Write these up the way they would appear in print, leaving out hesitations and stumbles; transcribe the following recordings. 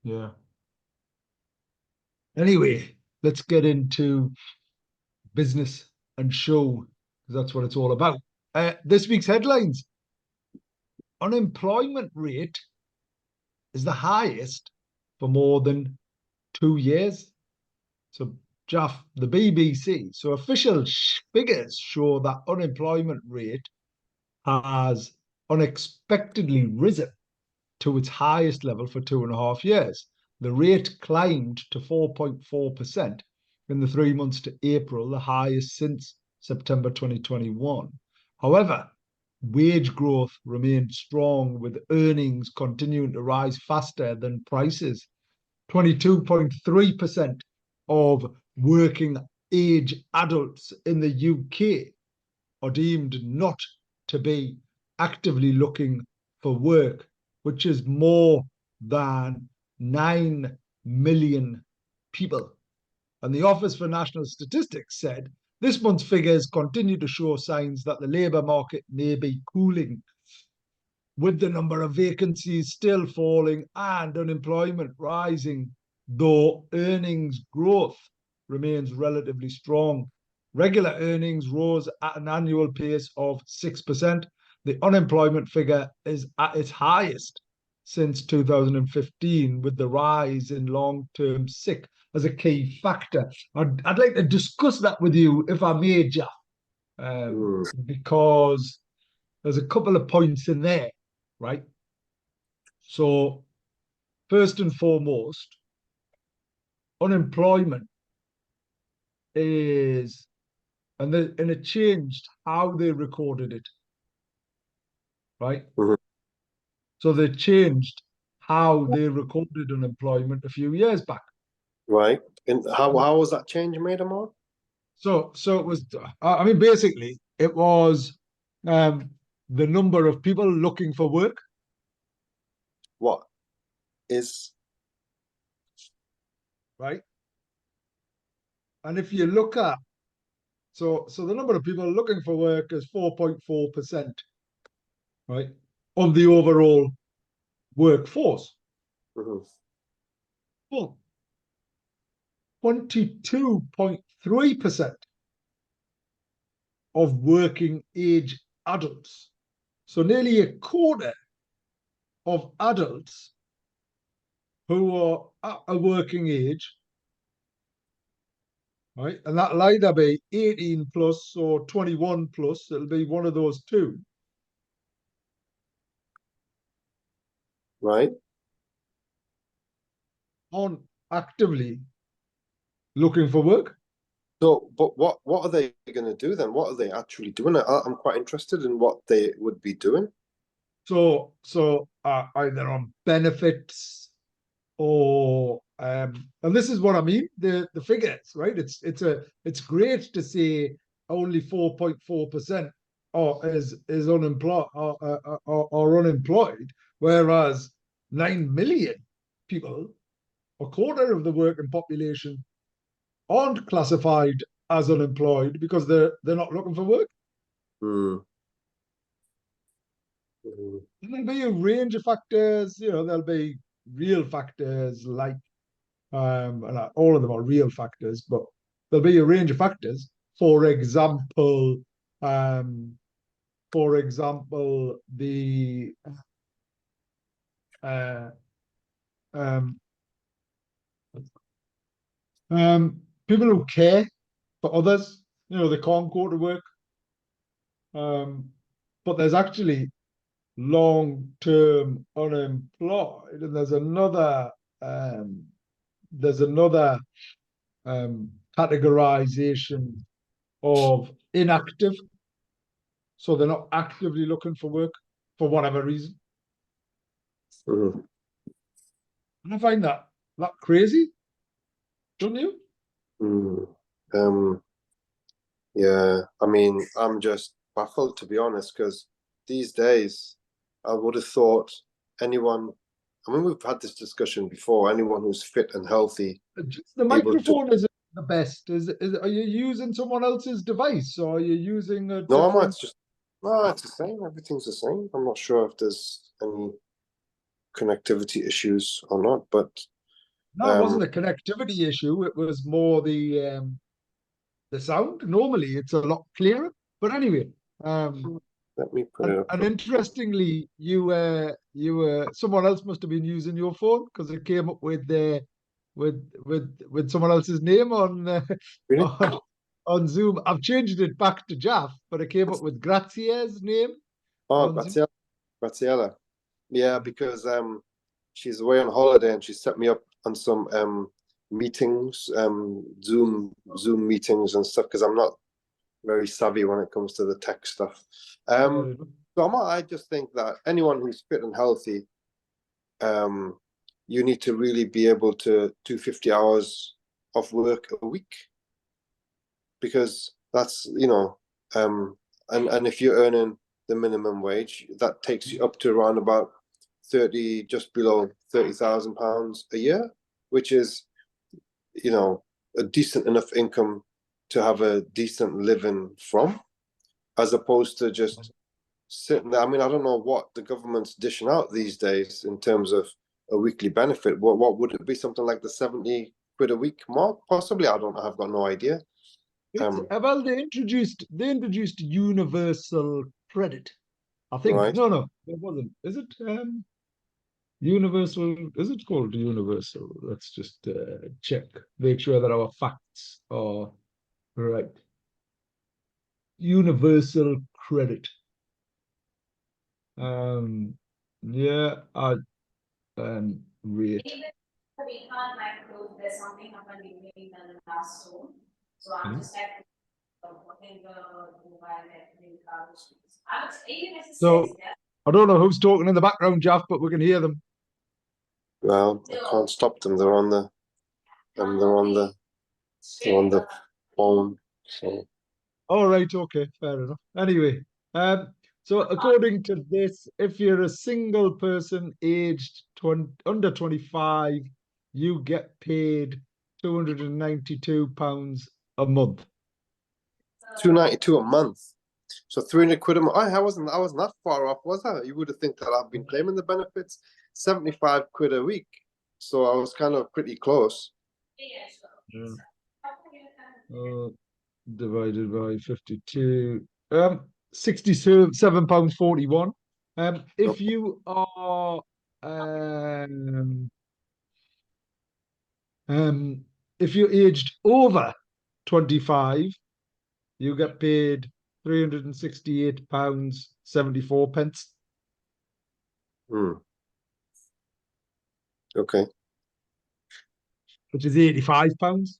Yeah. Anyway, let's get into business and show, because that's what it's all about. This week's headlines: unemployment rate is the highest for more than 2 years. So, Jaff, the BBC. So, official figures show that unemployment rate has unexpectedly risen to its highest level for 2.5 years. The rate climbed to 4.4% in the 3 months to April, the highest since September 2021. However, wage growth remained strong, with earnings continuing to rise faster than prices. 22.3% of working age adults in the UK are deemed not to be actively looking for work, which is more than 9 million people. And the Office for National Statistics said this month's figures continue to show signs that the labour market may be cooling, with the number of vacancies still falling and unemployment rising, though earnings growth remains relatively strong. Regular earnings rose at an annual pace of 6%. The unemployment figure is at its highest since 2015, with the rise in long-term sick as a key factor. I'd like to discuss that with you, if I may, Jeff, because there's a couple of points in there, right? So, first and foremost, unemployment is, and it changed how they recorded it, right? Mhm. So they changed how they recorded unemployment a few years back. Right. And how was that change made, Ammar? So it was, I mean, basically, it was um, the number of people looking for work, What is right? And if you look at, so the number of people looking for work is 4.4%, right, of the overall workforce. Mhm. Well, 22.3% of working age adults. So nearly a quarter of adults who are at a working age, right? And that'll either be 18 plus or 21 plus. It'll be one of those two. Right. On actively looking for work. So, but what are they going to do then? What are they actually doing? I'm quite interested in what they would be doing. So either on benefits or and this is what I mean, the figures, right? It's great to say only 4.4% is unemployed or unemployed, whereas 9 million people, a quarter of the working population, aren't classified as unemployed because they're not looking for work. Hmm. Mhm. And there'll be a range of factors, there'll be real factors like and all of them are real factors, but there'll be a range of factors. For example, um, the uh, um, people who care for others, they can't go to work. But there's actually long-term unemployed, and um, there's another categorization of inactive. So they're not actively looking for work for whatever reason. Mhm. And I find that crazy, don't you? Mm. Um, yeah, I mean, I'm just baffled to be honest, because these days I would have thought anyone, I mean, we've had this discussion before, anyone who's fit and healthy, The able to, microphone isn't the best. Are you using someone else's device, or are you using a no, I might different? just, no, it's the same, everything's the same. I'm not sure if there's any connectivity issues or not, but No, it wasn't a connectivity issue. It was more the sound. Normally, it's a lot clearer. But anyway, let me put it up. and interestingly, you someone else must have been using your phone because it came up with with someone else's name on Really? on on Zoom. I've changed it back to Jaff, but it came up with Grazie's name Oh, on Zoom. Graziella. Yeah, because she's away on holiday and she set me up on some meetings, Zoom meetings and stuff because I'm not very savvy when it comes to the tech stuff. Fair enough. So I just think that anyone who's fit and healthy, you need to really be able to do 50 hours of work a week because that's, and if you're earning the minimum wage, that takes you up to around about 30, just below £30,000 a year, which is, a decent enough income to have a decent living from, as opposed to just sitting there. I mean, I don't know what the government's dishing out these days in terms of a weekly benefit. What would it be? Something like the 70 quid a week mark? Possibly. I don't know. I've got no idea. Well, they introduced universal credit. I think Right. no, it wasn't. Is it universal? Is it called universal? Let's just check. Make sure that our facts are right. Universal credit. Um, yeah, I rate. Mhm. So I don't know who's talking in the background, Jeff, but we can hear them. Well, I can't stop them. They're on the they're on the phone. So All right, okay, fair enough. Anyway, so according to this, if you're a single person aged under 25, you get paid £292 a month. 292 a month. So 300 quid a month. I wasn't that far off, was I? You would have think that I've been claiming the benefits. 75 quid a week. So I was kind of pretty close. Yeah. Divided by 52. £67.41. If you are if you're aged over 25, you get paid £368.74, Hmm. Okay. which is £85.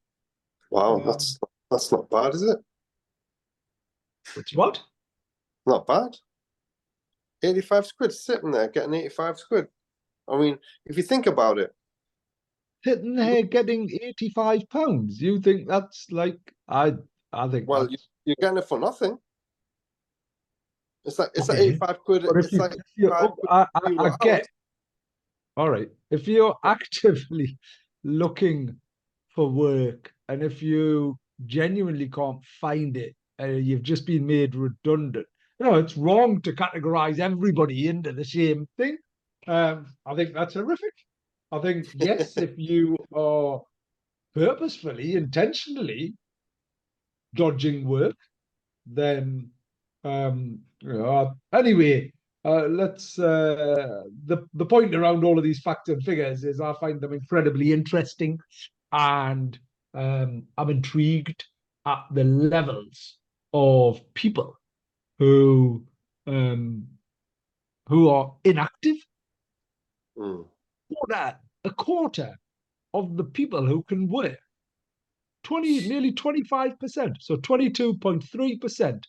Wow, Um, that's not bad, is it? which what? Not bad. 85 quid sitting there getting 85 quid. I mean, if you think about it, Sitting there getting £85. You think that's like I think well, that's you're getting it for nothing. It's like okay. 85 quid. But It's like if you 85 quid I euro house. get all right. If you're actively looking for work and if you genuinely can't find it and you've just been made redundant, it's wrong to categorize everybody into the same thing. I think that's horrific. I think, yes, if you are purposefully, intentionally dodging work, then anyway, let's the point around all of these facts and figures is I find them incredibly interesting, and I'm intrigued at the levels of people who um, who are inactive. Hmm. A quarter of the people who can work, nearly 25%, so 22.3%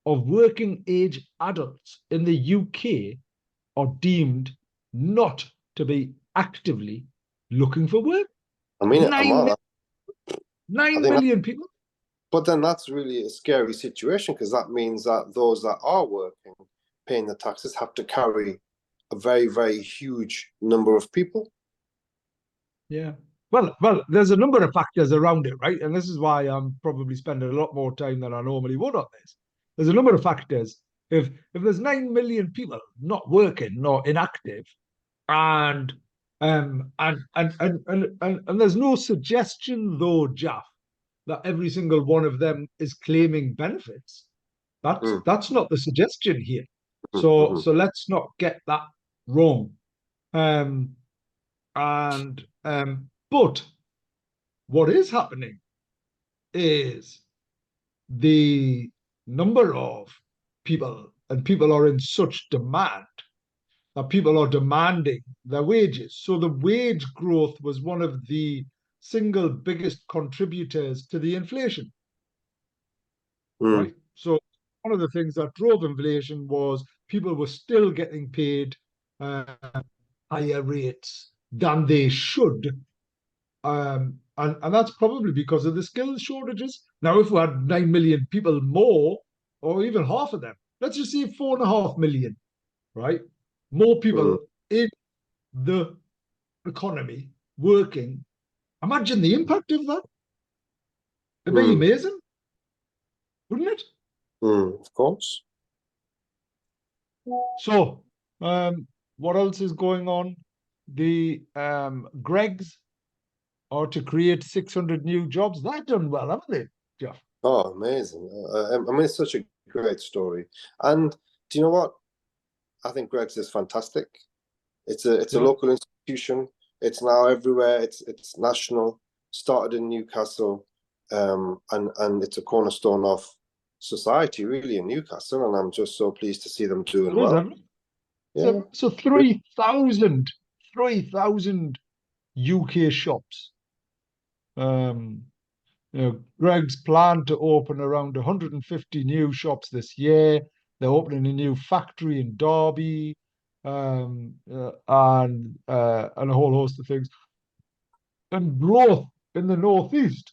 of working age adults in the UK are deemed not to be actively looking for work. I mean, Nine, I 9 think million people. but then that's really a scary situation because that means that those that are working, paying the taxes, have to carry a very, very huge number of people. Yeah. Well, there's a number of factors around it, right? And this is why I'm probably spending a lot more time than I normally would on this. There's a number of factors. If there's 9 million people not working, not inactive, and And there's no suggestion though, Jaff, that every single one of them is claiming benefits. That's mm, that's not the suggestion here. mm, So mm, let's not get that wrong. Um, but what is happening is the number of people, and people are in such demand that people are demanding their wages. So the wage growth was one of the single biggest contributors to the inflation, mm, right? So one of the things that drove inflation was people were still getting paid uh, higher rates than they should. And that's probably because of the skills shortages. Now, if we had 9 million people more, or even half of them, let's just say 4.5 million, right? More mm, people in the economy working. Imagine the impact of that. It'd be mm, amazing, wouldn't it? of course. So, what else is going on? The Gregs are to create 600 new jobs. They've done well, haven't they, Jeff? Oh, amazing. I mean, it's such a great story. And do you know what? I think Greg's is fantastic. It's a Yeah. local institution. It's now everywhere. It's national. Started in Newcastle, and it's a cornerstone of society really in Newcastle. And I'm just so pleased to see them doing It is, well. haven't it? Yeah. So 3,000 UK shops. Um, Greg's planned to open around 150 new shops this year. They're opening a new factory in Derby, and a whole host of things. And growth in the northeast.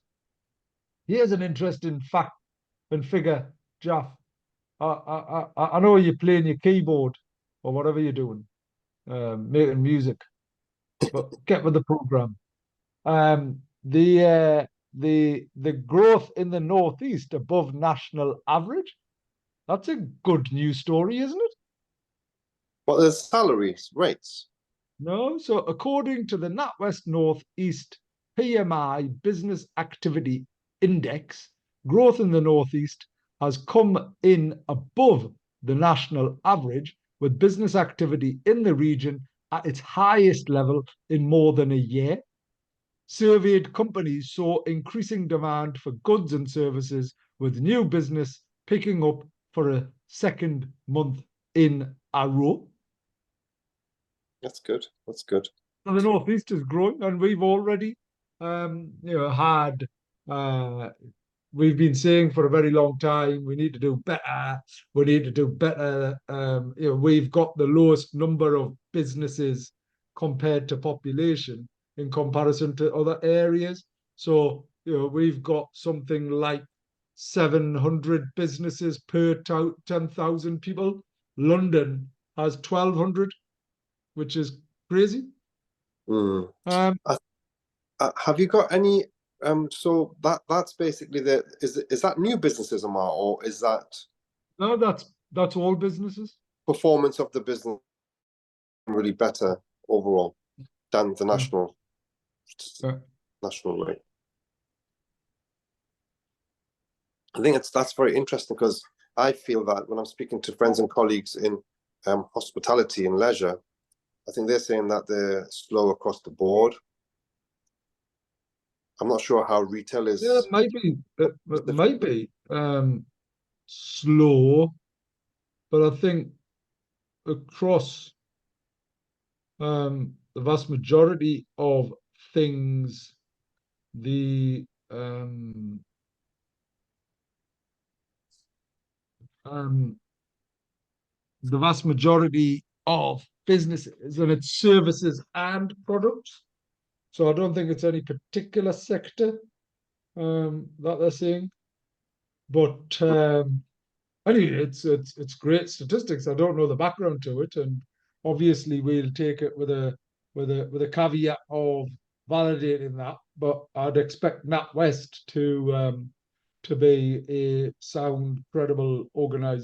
Here's an interesting fact and figure, Jaff. I know you're playing your keyboard or whatever you're doing, making music, but get with the program. The growth in the northeast above national average. That's a good news story, isn't it? But there's salaries, rates. No. So according to the NatWest Northeast PMI Business Activity Index, growth in the northeast has come in above the national average, with business activity in the region at its highest level in more than a year. Surveyed companies saw increasing demand for goods and services, with new business picking up for a second month in a row. That's good. That's good. So the northeast is growing, and we've already, had. Uh, we've been saying for a very long time we need to do better. We need to do better. We've got the lowest number of businesses compared to population in comparison to other areas. So we've got something like 700 businesses per 10,000 people. London has 1,200, which is crazy. Mm. Um, Have you got any? So that's basically the is that new businesses, Amar, or is that no, that's all businesses. performance of the business really better overall than the Yeah, yeah. national rate? I think that's very interesting because I feel that when I'm speaking to friends and colleagues in hospitality and leisure, I think they're saying that they're slow across the board. I'm not sure how retail Yeah, is it specific. might be slow, but I think across the vast majority of things, the um, the vast majority of businesses, and it's services and products. So I don't think it's any particular sector that they're saying, but anyway, it's great statistics. I don't know the background to it, and obviously we'll take it with a caveat of validating that. But I'd expect NatWest to be a sound, credible organisation.